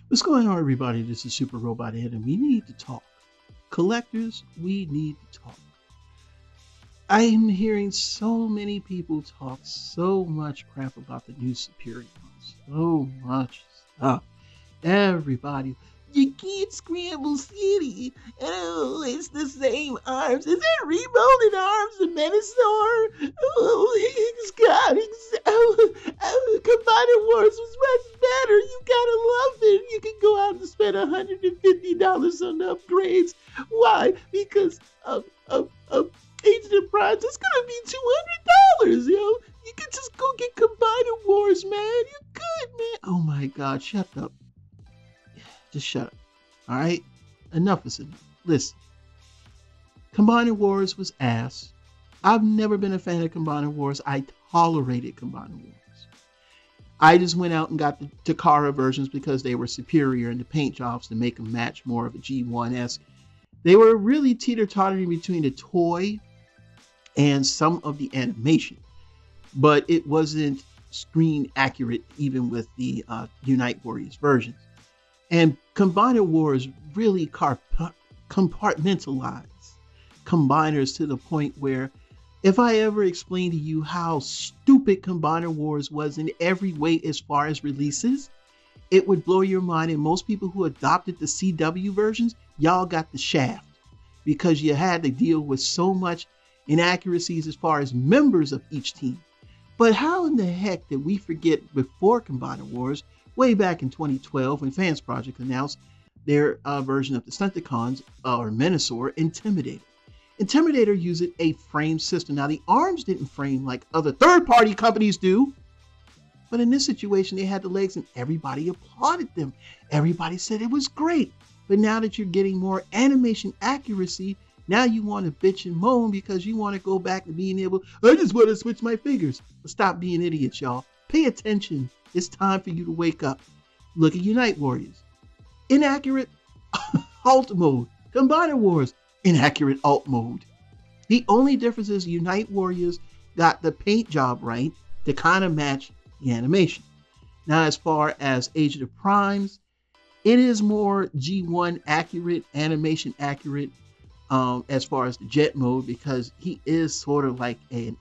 What's going on, everybody? This is Super Robot Ed, and we need to talk. Collectors, we need to talk. I'm hearing so many people talk so much crap about the new Superion. So much stuff. Everybody, you can't scramble city. Oh, it's the same arms. Is it remolded arms and Menasor? Oh, Scott, Combiner Wars was much better. You gotta love it. You can go out and spend $150 on upgrades. Why? Because Agent of Primes, it's gonna be $200, yo. You can just go get Combiner Wars, man. You're good, man. Oh my God, shut up. Just shut up. All right? Enough is enough. Listen. Combiner Wars was ass. I've never been a fan of Combiner Wars. I tolerated Combiner Wars. I just went out and got the Takara versions because they were superior in the paint jobs to make them match more of a G1-esque. They were really teeter-tottering between the toy and some of the animation. But it wasn't screen accurate even with the Unite Warriors versions. And Combiner Wars really compartmentalize combiners to the point where if I ever explained to you how stupid Combiner Wars was in every way as far as releases, it would blow your mind. And most people who adopted the CW versions, y'all got the shaft because you had to deal with so much inaccuracies as far as members of each team. But how in the heck did we forget before Combiner Wars, way back in 2012 when Fans Project announced their version of the Stunticons, or Menasor, Intimidator. Intimidator used a frame system. Now the arms didn't frame like other third-party companies do, but in this situation they had the legs and everybody applauded them. Everybody said it was great. But now that you're getting more animation accuracy, now you want to bitch and moan because you want to go back to being able, I just want to switch my figures. But stop being idiots, y'all. Pay attention. It's time for you to wake up. Look at Unite Warriors. Inaccurate alt mode. Combiner Wars. Inaccurate alt mode. The only difference is Unite Warriors got the paint job right to kind of match the animation. Now, as far as Agent of Primes, it is more G1 accurate, animation accurate, as far as the jet mode, because he is sort of like I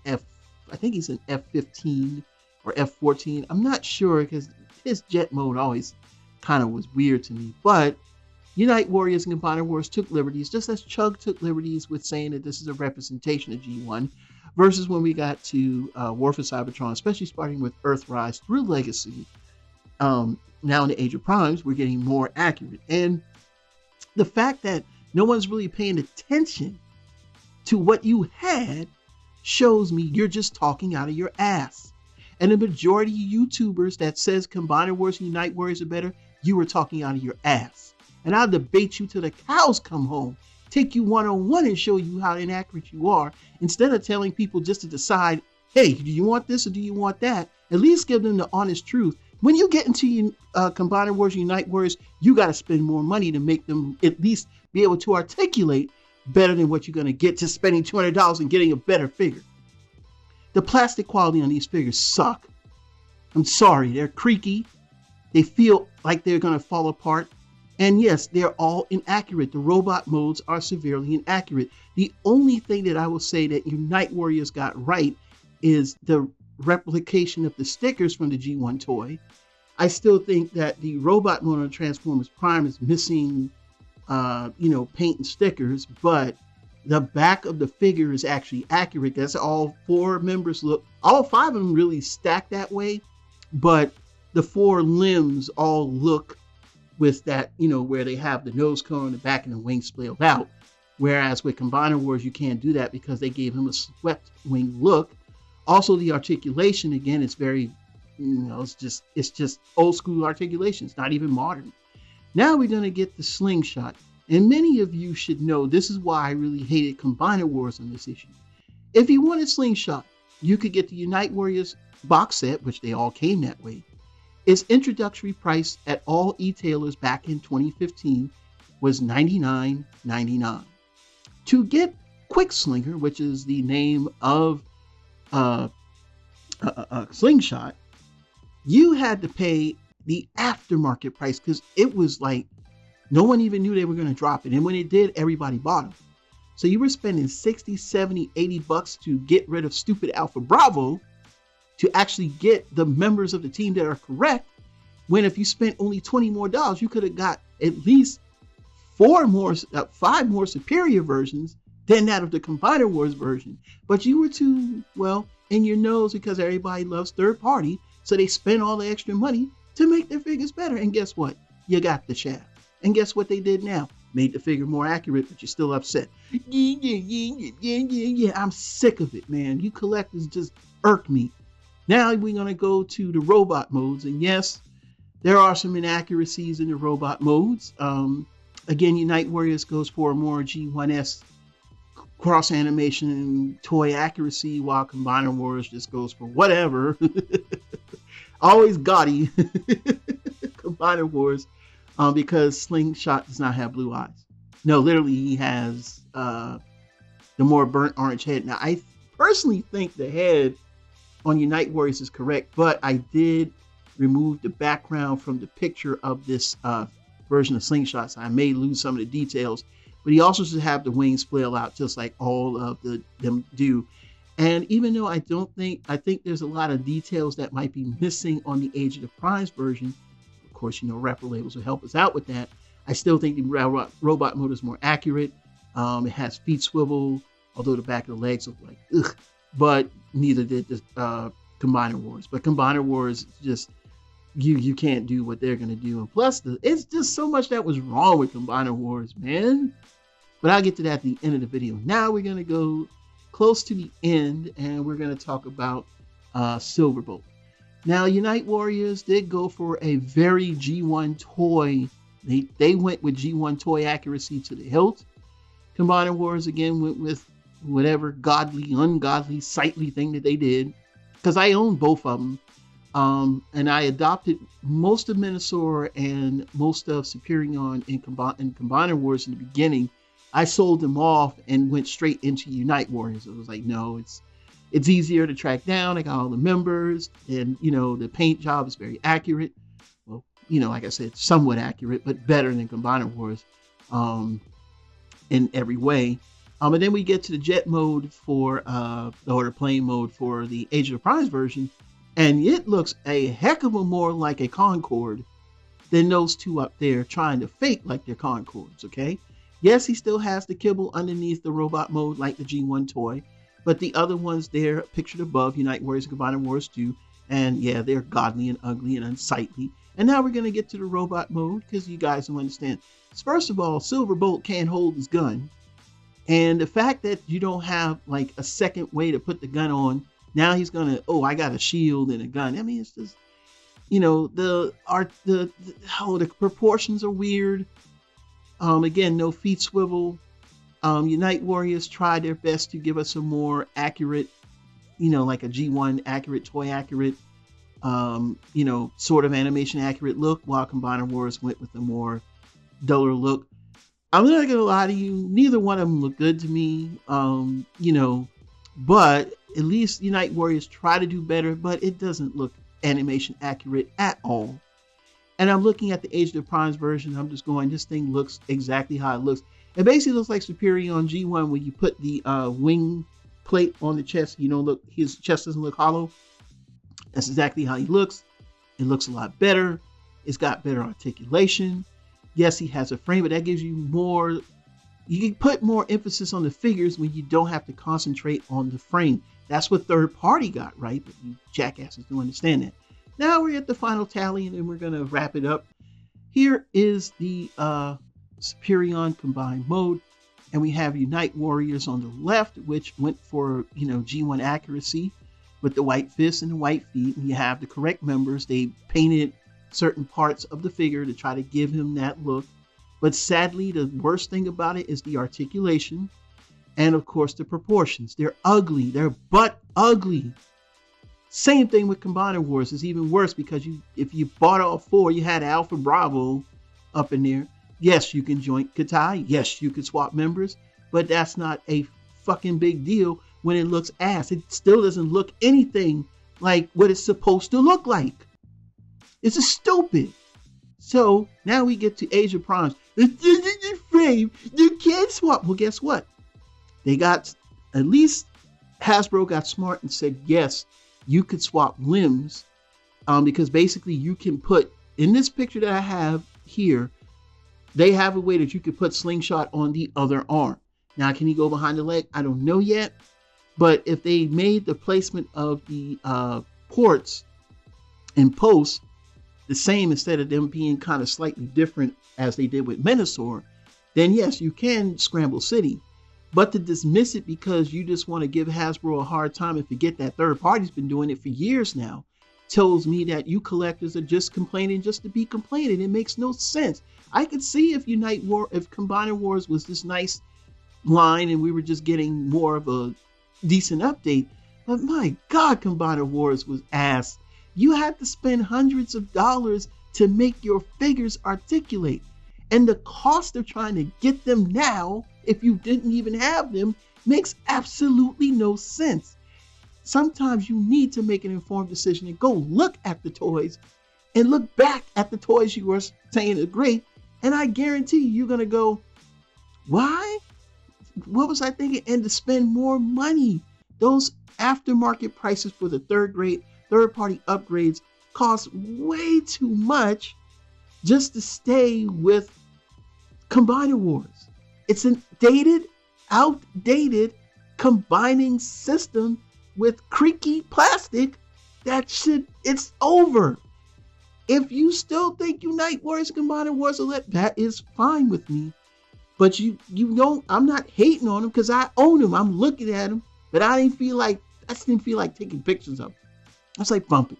think he's an F-15 or F-14. I'm not sure because his jet mode always kind of was weird to me. But Unite Warriors and Combiner Wars took liberties, just as Chug took liberties with saying that this is a representation of G1, versus when we got to War for Cybertron, especially starting with Earthrise through Legacy. Now in the Age of Primes, we're getting more accurate. And the fact that no one's really paying attention to what you had shows me you're just talking out of your ass. And the majority of YouTubers that says Combiner Wars and Unite Warriors are better, you were talking out of your ass. And I'll debate you till the cows come home, take you one-on-one and show you how inaccurate you are, instead of telling people just to decide, hey, do you want this or do you want that? At least give them the honest truth. When you get into Combiner Wars and Unite Warriors, you got to spend more money to make them at least be able to articulate better than what you're going to get just spending $200 and getting a better figure. The plastic quality on these figures suck. I'm sorry, they're creaky. They feel like they're going to fall apart. And yes, they're all inaccurate. The robot modes are severely inaccurate. The only thing that I will say that Unite Warriors got right is the replication of the stickers from the G1 toy. I still think that the robot mode on Transformers Prime is missing, paint and stickers, but the back of the figure is actually accurate. That's all four members look. All five of them really stack that way, but the four limbs all look with that, where they have the nose cone, the back, and the wings splayed out. Whereas with Combiner Wars, you can't do that because they gave him a swept wing look. Also, the articulation, again, is very, it's just old school articulation. It's not even modern. Now we're going to get the slingshot. And many of you should know this is why I really hated Combiner Wars on this issue. If you wanted slingshot, you could get the Unite Warriors box set, which they all came that way. Its introductory price at all e-tailers back in 2015 was $99.99. To get Quick Slinger, which is the name of Slingshot, you had to pay the aftermarket price, because it was like no one even knew they were going to drop it. And when it did, everybody bought them. So you were spending 60, 70, 80 bucks to get rid of stupid Alpha Bravo to actually get the members of the team that are correct. When if you spent only $20 more, you could have got at least 5 more superior versions than that of the Combiner Wars version. But you were too, well, in your nose because everybody loves third party. So they spent all the extra money to make their figures better. And guess what? You got the shaft. And guess what they did now? Made the figure more accurate, but you're still upset. Yeah. I'm sick of it, man. You collectors just irk me. Now we're going to go to the robot modes. And yes, there are some inaccuracies in the robot modes. Again, Unite Warriors goes for more G1S cross animation toy accuracy, while Combiner Wars just goes for whatever. Always gaudy. Combiner Wars. Because Slingshot does not have blue eyes. No, literally he has the more burnt orange head. Now, I personally think the head on Unite Warriors is correct, but I did remove the background from the picture of this version of Slingshot, so I may lose some of the details. But he also should have the wings flail out just like all of them do. And even though I think there's a lot of details that might be missing on the Age of the Prize version. Of course, rapper labels will help us out with that. I still think the robot mode is more accurate. It has feet swivel, although the back of the legs look like ugh. But neither did the Combiner Wars. But Combiner Wars just you can't do what they're gonna do. And plus, it's just so much that was wrong with Combiner Wars, man. But I'll get to that at the end of the video. Now we're gonna go close to the end, and we're gonna talk about Silverbolt. Now, Unite Warriors did go for a very G1 toy. They went with G1 toy accuracy to the hilt. Combiner Wars again went with whatever godly, ungodly, sightly thing that they did. Because I own both of them. And I adopted most of Minosaur and most of Superion in Combiner Wars in the beginning. I sold them off and went straight into Unite Warriors. It was like, no, it's easier to track down. I got all the members, and the paint job is very accurate. Well, like I said, somewhat accurate, but better than Combiner Wars in every way. And then we get to the jet mode or the plane mode for the Age of the Prize version, and it looks a heck of a more like a Concorde than those two up there trying to fake like they're Concords. Okay. Yes, he still has the kibble underneath the robot mode like the G1 toy, but the other ones there pictured above, Unite Warriors and Combiner Wars 2, and yeah, they're godly and ugly and unsightly. And now we're going to get to the robot mode because you guys will understand. First of all, Silverbolt can't hold his gun. And the fact that you don't have like a second way to put the gun on, now he's going to, I got a shield and a gun. I mean, it's just, the proportions are weird. Again, no feet swivel. Unite Warriors tried their best to give us a more accurate, like a G1 accurate, toy accurate, sort of animation accurate look, while Combiner Wars went with a more duller look. I'm not gonna lie to you, neither one of them look good to me, but at least Unite Warriors try to do better, but it doesn't look animation accurate at all. And I'm looking at the Age of the Prize version. I'm just going, this thing looks exactly how it looks. It basically looks like Superion G1 when you put the wing plate on the chest. His chest doesn't look hollow. That's exactly how he looks. It looks a lot better. It's got better articulation. Yes, he has a frame, but that gives you more. You can put more emphasis on the figures when you don't have to concentrate on the frame. That's what third party got, right? But you jackasses don't understand that. Now we're at the final tally, and then we're going to wrap it up. Here is the Superion combined mode, and we have Unite Warriors on the left, which went for G1 accuracy with the white fists and the white feet, and you have the correct members. They painted certain parts of the figure to try to give him that look, but sadly the worst thing about it is the articulation and of course the proportions. They're ugly. They're butt ugly. Same thing with Combiner Wars. It's even worse because if you bought all four, you had Alpha Bravo up in there. Yes, you can join Katai. Yes, you can swap members, but that's not a fucking big deal when it looks ass. It still doesn't look anything like what it's supposed to look like. This is stupid. So now we get to Age of Primes. This isn't the frame. You can't swap. Well, guess what? They got, at least Hasbro got smart and said, yes, you could swap limbs. Because basically you can put, in this picture that I have here, they have a way that you could put Slingshot on the other arm. Now, can he go behind the leg? I don't know yet. But if they made the placement of the ports and posts the same instead of them being kind of slightly different as they did with Menasor, then yes, you can scramble City. But to dismiss it because you just want to give Hasbro a hard time and forget that third party's been doing it for years now, tells me that you collectors are just complaining just to be complaining. It makes no sense. I could see if if Combiner Wars was this nice line and we were just getting more of a decent update, but my God, Combiner Wars was ass. You had to spend hundreds of dollars to make your figures articulate, and the cost of trying to get them now, if you didn't even have them, makes absolutely no sense. Sometimes you need to make an informed decision and go look at the toys and look back at the toys you were saying are great, and I guarantee you're gonna go, why? What was I thinking? And to spend more money. Those aftermarket prices for the third-party upgrades cost way too much just to stay with Combiner Wars. It's an outdated combining system with creaky plastic it's over. If you still think Unite Warriors Combiner Wars are that is fine with me. But you don't, I'm not hating on them because I own them. I'm looking at them, but I didn't feel like taking pictures of them. I was like, bump it.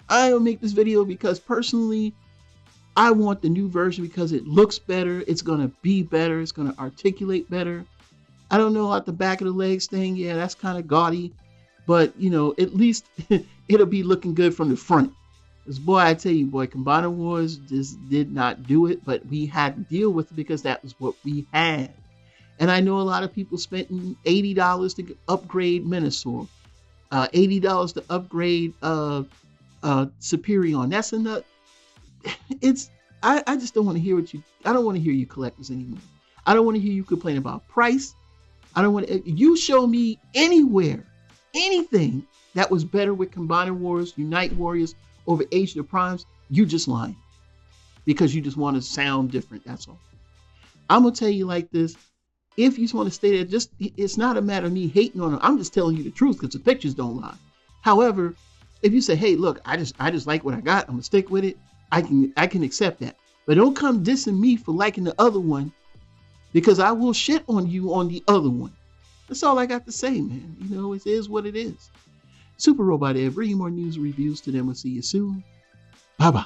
I don't make this video because personally, I want the new version because it looks better. It's going to be better. It's going to articulate better. I don't know about the back of the legs thing. Yeah, that's kind of gaudy, but at least it'll be looking good from the front. Because boy, I tell you, Combiner Wars just did not do it, but we had to deal with it because that was what we had. And I know a lot of people spent $80 to upgrade Menasor, $80 to upgrade Superion. That's enough. I just don't want to hear I don't want to hear you collectors anymore. I don't want to hear you complain about price. I don't want to, you show me anywhere, anything that was better with Combiner Wars, Unite Warriors, over Age of Primes, you just lying because you just want to sound different. That's all. I'm gonna tell you like this: if you just want to stay there, it's not a matter of me hating on them. I'm just telling you the truth because the pictures don't lie. However, if you say, "Hey, look, I just like what I got. I'm gonna stick with it," I can accept that. But don't come dissing me for liking the other one because I will shit on you on the other one. That's all I got to say, man. It is what it is. Super Robot Ed, bringing more news and reviews to them. We'll see you soon. Bye-bye.